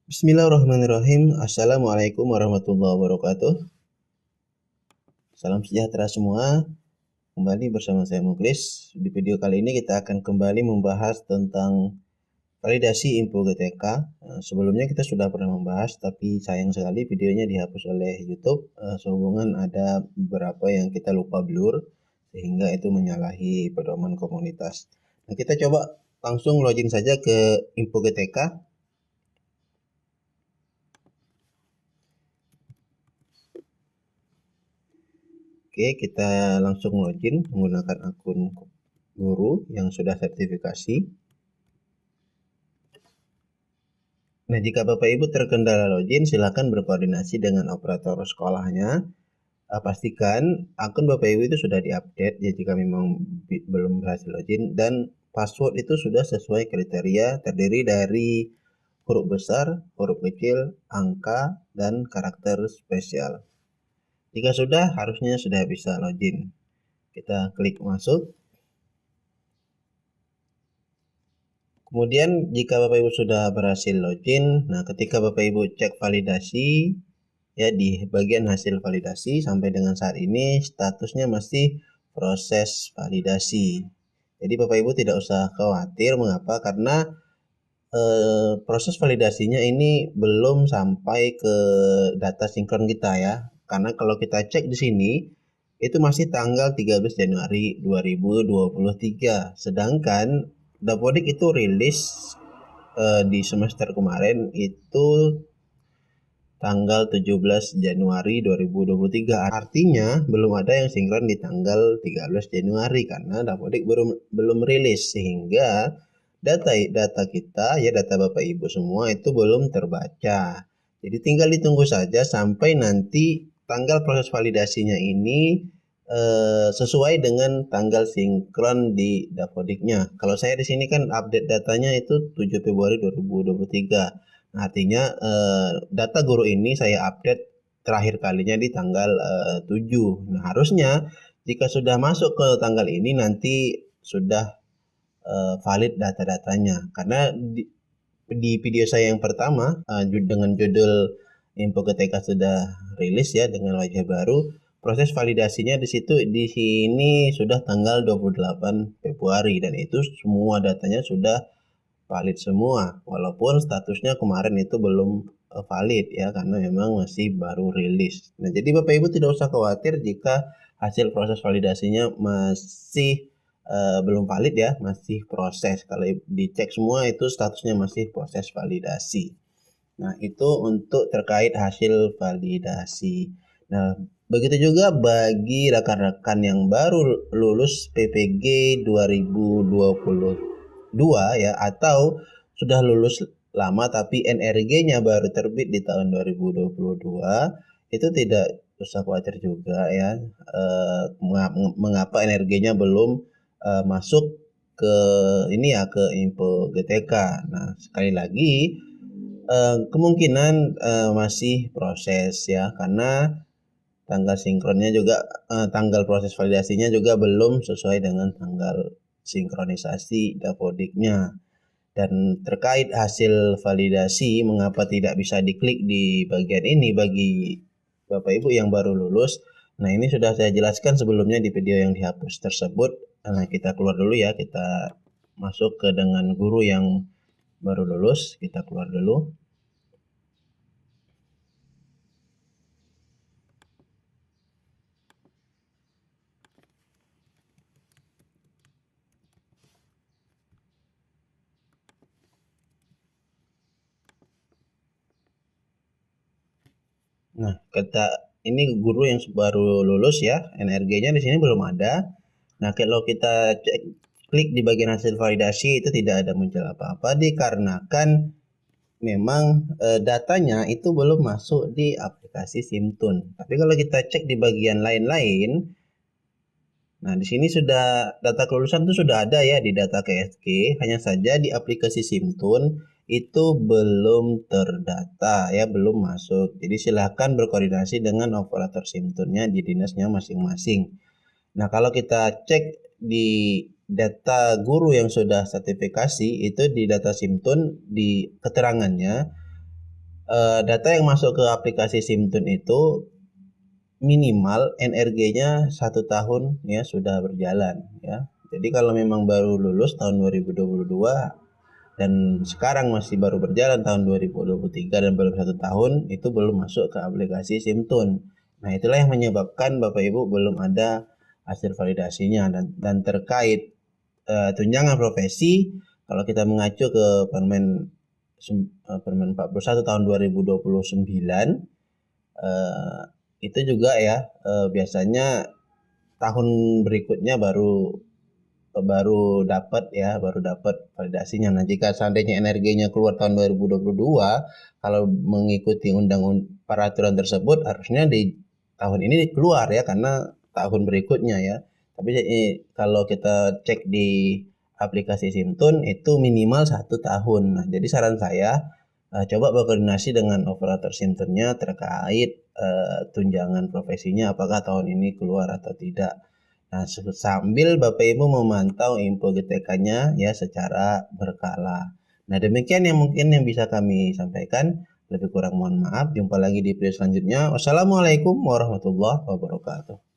Bismillahirrahmanirrahim. Assalamualaikum warahmatullahi wabarakatuh. Salam sejahtera semua. Kembali bersama saya Muklis. Di video kali ini kita akan kembali membahas tentang validasi info GTK. Sebelumnya kita sudah pernah membahas, tapi sayang sekali videonya dihapus oleh YouTube. Sehubungan ada beberapa yang kita lupa blur, sehingga itu menyalahi pedoman komunitas. Nah, kita coba langsung login saja ke info GTK. Oke, kita langsung login menggunakan akun guru yang sudah sertifikasi. Nah, jika Bapak Ibu terkendala login, silakan berkoordinasi dengan operator sekolahnya. Pastikan akun Bapak Ibu itu sudah diupdate ya jika memang belum berhasil login, dan password itu sudah sesuai kriteria, terdiri dari huruf besar, huruf kecil, angka, dan karakter spesial. Jika sudah, harusnya sudah bisa login. Kita klik masuk. Kemudian jika Bapak Ibu sudah berhasil login, nah ketika Bapak Ibu cek validasi, ya di bagian hasil validasi sampai dengan saat ini statusnya masih proses validasi. Jadi Bapak Ibu tidak usah khawatir. Mengapa? Karena proses validasinya ini belum sampai ke data sinkron kita ya. Karena kalau kita cek di sini itu masih tanggal 13 Januari 2023. Sedangkan Dapodik itu rilis di semester kemarin itu tanggal 17 Januari 2023. Artinya belum ada yang sinkron di tanggal 13 Januari karena Dapodik belum rilis, sehingga data kita ya, data Bapak Ibu semua itu belum terbaca. Jadi tinggal ditunggu saja sampai nanti tanggal proses validasinya ini sesuai dengan tanggal sinkron di Davodiknya. Kalau saya di sini kan update datanya itu 7 Februari 2023. Nah, artinya data guru ini saya update terakhir kalinya di tanggal 7. Nah, harusnya jika sudah masuk ke tanggal ini nanti sudah valid data-datanya. Karena di video saya yang pertama dengan judul info GTK sudah rilis ya dengan wajah baru, proses validasinya di sini sudah tanggal 28 Februari dan itu semua datanya sudah valid semua, walaupun statusnya kemarin itu belum valid ya karena memang masih baru rilis. Nah, jadi Bapak Ibu tidak usah khawatir jika hasil proses validasinya masih belum valid ya, masih proses. Kalau dicek semua itu statusnya masih proses validasi. Nah, itu untuk terkait hasil validasi. Nah, begitu juga bagi rekan-rekan yang baru lulus PPG 2022 ya, atau sudah lulus lama tapi NRG-nya baru terbit di tahun 2022, itu tidak usah khawatir juga ya. Mengapa NRG-nya belum masuk ke ini ya, ke info GTK. Nah, sekali lagi kemungkinan masih proses ya, karena tanggal sinkronnya juga tanggal proses validasinya juga belum sesuai dengan tanggal sinkronisasi Davodiknya. Dan terkait hasil validasi, mengapa tidak bisa diklik di bagian ini bagi Bapak Ibu yang baru lulus? Nah, ini sudah saya jelaskan sebelumnya di video yang dihapus tersebut. Nah, kita keluar dulu ya, kita masuk ke dengan guru yang baru lulus, kita keluar dulu. Nah, kata ini guru yang baru lulus ya, NRG-nya di sini belum ada. Nah, kalau kita klik di bagian hasil validasi itu tidak ada muncul apa-apa dikarenakan memang datanya itu belum masuk di aplikasi Simtun. Tapi kalau kita cek di bagian lain-lain, nah di sini sudah data kelulusan itu sudah ada ya di data KSG, hanya saja di aplikasi Simtun itu belum terdata ya, belum masuk. Jadi silahkan berkoordinasi dengan operator Simtunnya di dinasnya masing-masing. Nah, kalau kita cek di data guru yang sudah sertifikasi itu di data Simtun di keterangannya Data yang masuk ke aplikasi Simtun itu minimal NRG-nya 1 tahun ya sudah berjalan ya. Jadi kalau memang baru lulus tahun 2022 dan sekarang masih baru berjalan tahun 2023 dan belum 1 tahun, itu belum masuk ke aplikasi Simtun. Nah, itulah yang menyebabkan Bapak Ibu belum ada hasil validasinya. Dan terkait tunjangan profesi, kalau kita mengacu ke Permen 41 tahun 2029, itu juga ya biasanya tahun berikutnya baru dapat validasinya. Nah, jika seandainya energinya keluar tahun 2022, kalau mengikuti peraturan tersebut harusnya di tahun ini keluar ya, karena tahun berikutnya ya. Tapi kalau kita cek di aplikasi Simtun itu minimal 1 tahun. Nah, jadi saran saya coba berkoordinasi dengan operator Simtunnya terkait tunjangan profesinya apakah tahun ini keluar atau tidak. Nah, sambil Bapak Ibu memantau info GTK-nya ya secara berkala. Nah, demikian yang mungkin yang bisa kami sampaikan. Lebih kurang mohon maaf. Jumpa lagi di video selanjutnya. Wassalamualaikum warahmatullahi wabarakatuh.